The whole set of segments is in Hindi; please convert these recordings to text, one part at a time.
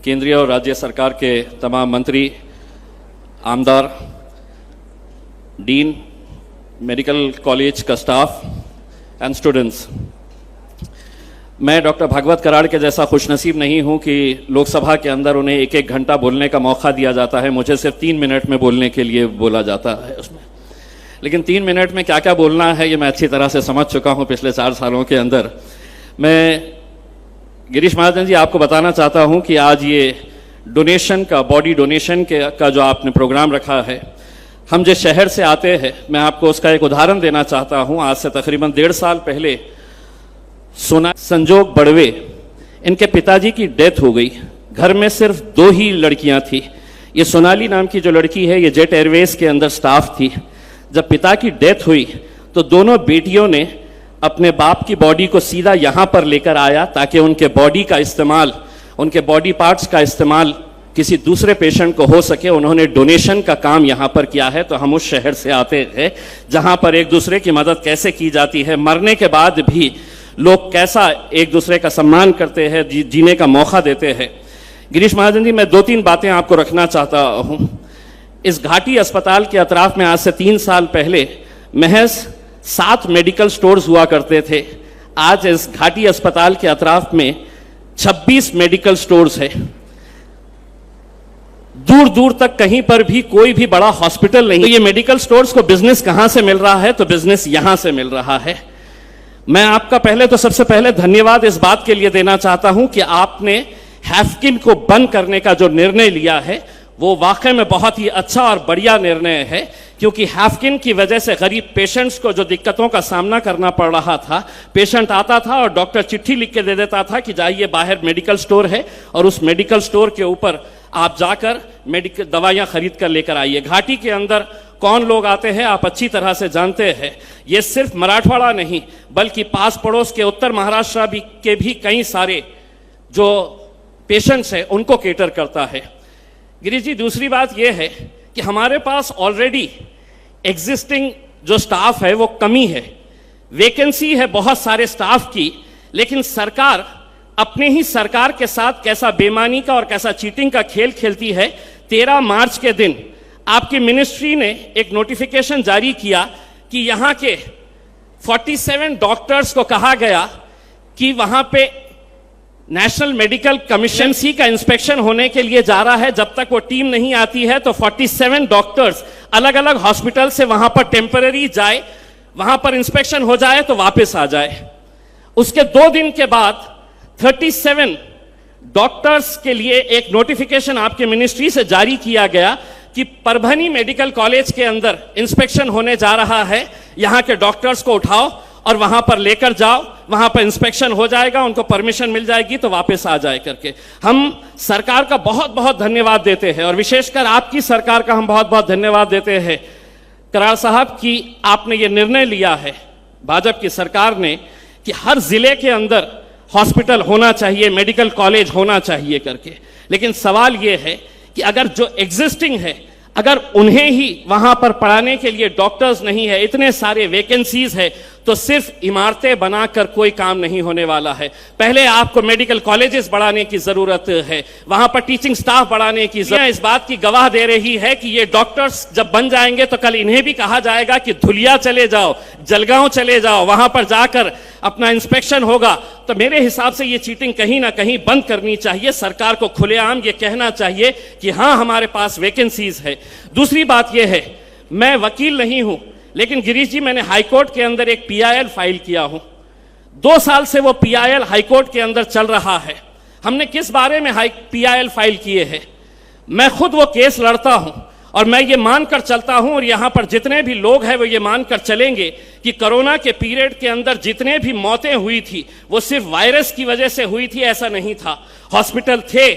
केंद्रीय और राज्य सरकार के तमाम मंत्री, आमदार, डीन, मेडिकल कॉलेज का स्टाफ एंड स्टूडेंट्स, मैं डॉक्टर भागवत कराड़ के जैसा खुशनसीब नहीं हूं कि लोकसभा के अंदर उन्हें एक एक घंटा बोलने का मौका दिया जाता है। मुझे सिर्फ 3 मिनट में बोलने के लिए बोला जाता है उसमें, लेकिन 3 मिनट में क्या क्या बोलना है ये मैं अच्छी तरह से समझ चुका हूं पिछले 4 सालों के अंदर। मैं गिरीश महाजन जी आपको बताना चाहता हूं कि आज ये डोनेशन का, बॉडी डोनेशन का जो आपने प्रोग्राम रखा है, हम जिस शहर से आते हैं, मैं आपको उसका एक उदाहरण देना चाहता हूं। आज से तकरीबन 1.5 साल पहले संजोग बड़वे, इनके पिताजी की डेथ हो गई। घर में सिर्फ 2 ही लड़कियां थी। ये सोनाली नाम की जो लड़की है, ये जेट एयरवेज के अंदर स्टाफ थी। जब पिता की डेथ हुई तो दोनों बेटियों ने अपने बाप की बॉडी को सीधा यहां पर लेकर आया ताकि उनके बॉडी का इस्तेमाल, उनके बॉडी पार्ट्स का इस्तेमाल किसी दूसरे पेशेंट को हो सके। उन्होंने डोनेशन का काम यहां पर किया है। तो हम उस शहर से आते हैं जहां पर एक दूसरे की मदद कैसे की जाती है, मरने के बाद भी लोग कैसा एक दूसरे का सम्मान करते हैं, जीने का मौका देते हैं। गिरीश महाजन जी, मैं 2-3 बातें आपको रखना चाहता हूं। इस घाटी अस्पताल के अतराफ में आज से 3 साल पहले महज 7 मेडिकल स्टोर्स हुआ करते थे। आज इस घाटी अस्पताल के अतराफ में 26 मेडिकल स्टोर्स है। दूर दूर तक कहीं पर भी कोई भी बड़ा हॉस्पिटल नहीं। तो ये मेडिकल स्टोर्स को बिजनेस कहां से मिल रहा है? तो बिजनेस यहां से मिल रहा है। मैं आपका सबसे पहले धन्यवाद इस बात के लिए देना चाहता हूं कि आपने हैफकिन को बंद करने का जो निर्णय लिया है वो वाकई में बहुत ही अच्छा और बढ़िया निर्णय है, क्योंकि हैफकिन की वजह से गरीब पेशेंट्स को जो दिक्कतों का सामना करना पड़ रहा था, पेशेंट आता था और डॉक्टर चिट्ठी लिख के दे देता था कि जाइए बाहर मेडिकल स्टोर है और उस मेडिकल स्टोर के ऊपर आप जाकर मेडिकल दवाइयां खरीद कर लेकर आइए। घाटी के अंदर कौन लोग आते हैं आप अच्छी तरह से जानते हैं। ये सिर्फ मराठवाड़ा नहीं बल्कि पास पड़ोस के उत्तर महाराष्ट्र के भी कई सारे जो पेशेंट्स हैं उनको केटर करता है। गिरीश जी, दूसरी बात यह है कि हमारे पास ऑलरेडी एग्जिस्टिंग जो स्टाफ है वो कमी है, वैकेंसी है बहुत सारे स्टाफ की, लेकिन सरकार अपने ही सरकार के साथ कैसा बेईमानी का और कैसा चीटिंग का खेल खेलती है। 13 मार्च के दिन आपकी मिनिस्ट्री ने एक नोटिफिकेशन जारी किया कि यहां के 47 डॉक्टर्स को कहा गया कि वहां पे नेशनल मेडिकल कमीशन सी का इंस्पेक्शन होने के लिए जा रहा है। जब तक वो टीम नहीं आती है तो 47 डॉक्टर्स अलग अलग हॉस्पिटल से वहां पर टेम्पररी जाए, वहां पर इंस्पेक्शन हो जाए तो वापस आ जाए। उसके 2 दिन के बाद 37 डॉक्टर्स के लिए एक नोटिफिकेशन आपके मिनिस्ट्री से जारी किया गया कि परभनी मेडिकल कॉलेज के अंदर इंस्पेक्शन होने जा रहा है, यहां के डॉक्टर्स को उठाओ और वहां पर लेकर जाओ, वहां पर इंस्पेक्शन हो जाएगा, उनको परमिशन मिल जाएगी तो वापस आ जाए करके। हम सरकार का बहुत बहुत धन्यवाद देते हैं और विशेषकर आपकी सरकार का हम बहुत बहुत धन्यवाद देते हैं कराड़ साहब कि आपने ये निर्णय लिया है, भाजपा की सरकार ने, कि हर जिले के अंदर हॉस्पिटल होना चाहिए, मेडिकल कॉलेज होना चाहिए करके। लेकिन सवाल यह है कि अगर जो एग्जिस्टिंग है, अगर उन्हें ही वहां पर पढ़ाने के लिए डॉक्टर्स नहीं है, इतने सारे वैकेंसीज है, तो सिर्फ इमारतें बनाकर कोई काम नहीं होने वाला है। पहले आपको मेडिकल कॉलेजेस बढ़ाने की जरूरत है, वहां पर टीचिंग स्टाफ बढ़ाने की जरूरत है। इस बात की गवाह दे रही है कि ये डॉक्टर्स जब बन जाएंगे तो कल इन्हें भी कहा जाएगा कि धुलिया चले जाओ, जलगांव चले जाओ, वहां पर जाकर अपना इंस्पेक्शन होगा। तो मेरे हिसाब से ये चीटिंग कहीं ना कहीं बंद करनी चाहिए। सरकार को खुलेआम ये कहना चाहिए कि हां हमारे पास वैकेंसीज है। दूसरी बात यह है, मैं वकील नहीं हूं, लेकिन गिरीश जी मैंने हाईकोर्ट के अंदर एक PIL फाइल किया हूं। 2 साल से वो PIL हाईकोर्ट के अंदर चल रहा है। हमने किस बारे में PIL फाइल किए हैं? मैं खुद वो केस लड़ता हूं और मैं ये मानकर चलता हूं और यहां पर जितने भी लोग हैं वो ये मानकर चलेंगे कि कोरोना के पीरियड के अंदर जितने भी मौतें हुई थी वो सिर्फ वायरस की वजह से हुई थी, ऐसा नहीं था। हॉस्पिटल थे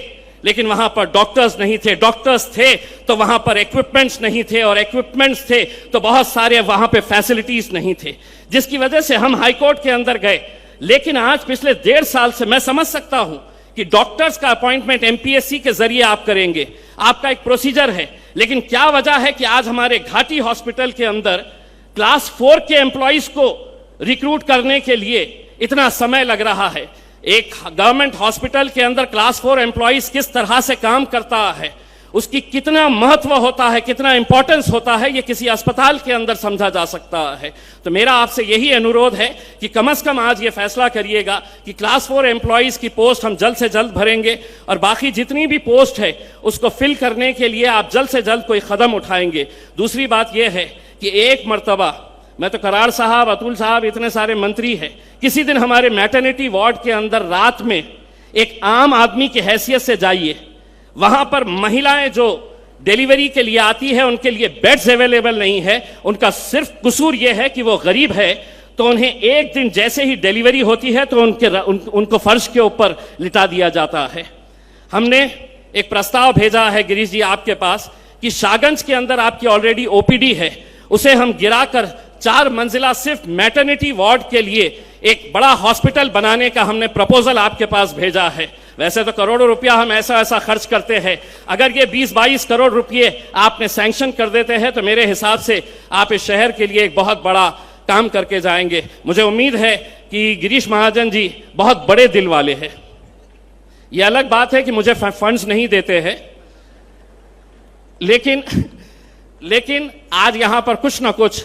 लेकिन वहां पर डॉक्टर्स नहीं थे, डॉक्टर्स थे तो वहां पर इक्विपमेंट्स नहीं थे, और इक्विपमेंट्स थे तो बहुत सारे वहां पे फैसिलिटीज नहीं थे, जिसकी वजह से हम हाईकोर्ट के अंदर गए। लेकिन आज पिछले 1.5 साल से मैं समझ सकता हूं कि डॉक्टर्स का अपॉइंटमेंट MPSC के जरिए आप करेंगे, आपका एक प्रोसीजर है, लेकिन क्या वजह है कि आज हमारे घाटी हॉस्पिटल के अंदर क्लास 4 के एम्प्लॉइज को रिक्रूट करने के लिए इतना समय लग रहा है? एक गवर्नमेंट हॉस्पिटल के अंदर क्लास 4 एम्प्लॉइज किस तरह से काम करता है, उसकी कितना महत्व होता है, कितना इंपॉर्टेंस होता है, ये किसी अस्पताल के अंदर समझा जा सकता है। तो मेरा आपसे यही अनुरोध है कि कम से कम आज ये फैसला करिएगा कि क्लास 4 एम्प्लॉइज की पोस्ट हम जल्द से जल्द भरेंगे और बाकी जितनी भी पोस्ट है उसको फिल करने के लिए आप जल्द से जल्द कोई कदम उठाएंगे। दूसरी बात यह है कि एक मर्तबा, मैं तो करार साहब, अतुल साहब, इतने सारे मंत्री हैं, किसी दिन हमारे मैटरनिटी वार्ड के अंदर रात में एक आम आदमी की हैसियत से जाइए। वहां पर महिलाएं जो डिलीवरी के लिए आती है उनके लिए बेड्स अवेलेबल नहीं है। उनका सिर्फ कसूर यह है कि वो गरीब है, तो उन्हें एक दिन जैसे ही डिलीवरी होती है तो उनको फर्श के ऊपर लिटा दिया जाता है। हमने एक प्रस्ताव भेजा है गिरीश जी आपके पास कि शाहगंज के अंदर आपकी ऑलरेडी ओपीडी है, उसे हम गिराकर 4 मंजिला सिर्फ मैटरनिटी वार्ड के लिए एक बड़ा हॉस्पिटल बनाने का हमने प्रपोजल आपके पास भेजा है। वैसे तो करोड़ों रुपया हम ऐसा खर्च करते हैं, अगर ये 20-22 करोड़ रुपये आपने सैंक्शन कर देते हैं तो मेरे हिसाब से आप इस शहर के लिए एक बहुत बड़ा काम करके जाएंगे। मुझे उम्मीद है कि गिरीश महाजन जी बहुत बड़े दिल वाले हैं। ये अलग बात है कि मुझे फंड्स नहीं देते हैं, लेकिन आज यहां पर कुछ ना कुछ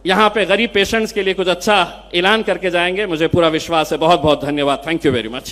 यहां पे गरीब पेशेंट्स के लिए कुछ अच्छा ऐलान करके जाएंगे। मुझे पूरा विश्वास है। बहुत बहुत धन्यवाद। Thank you very much.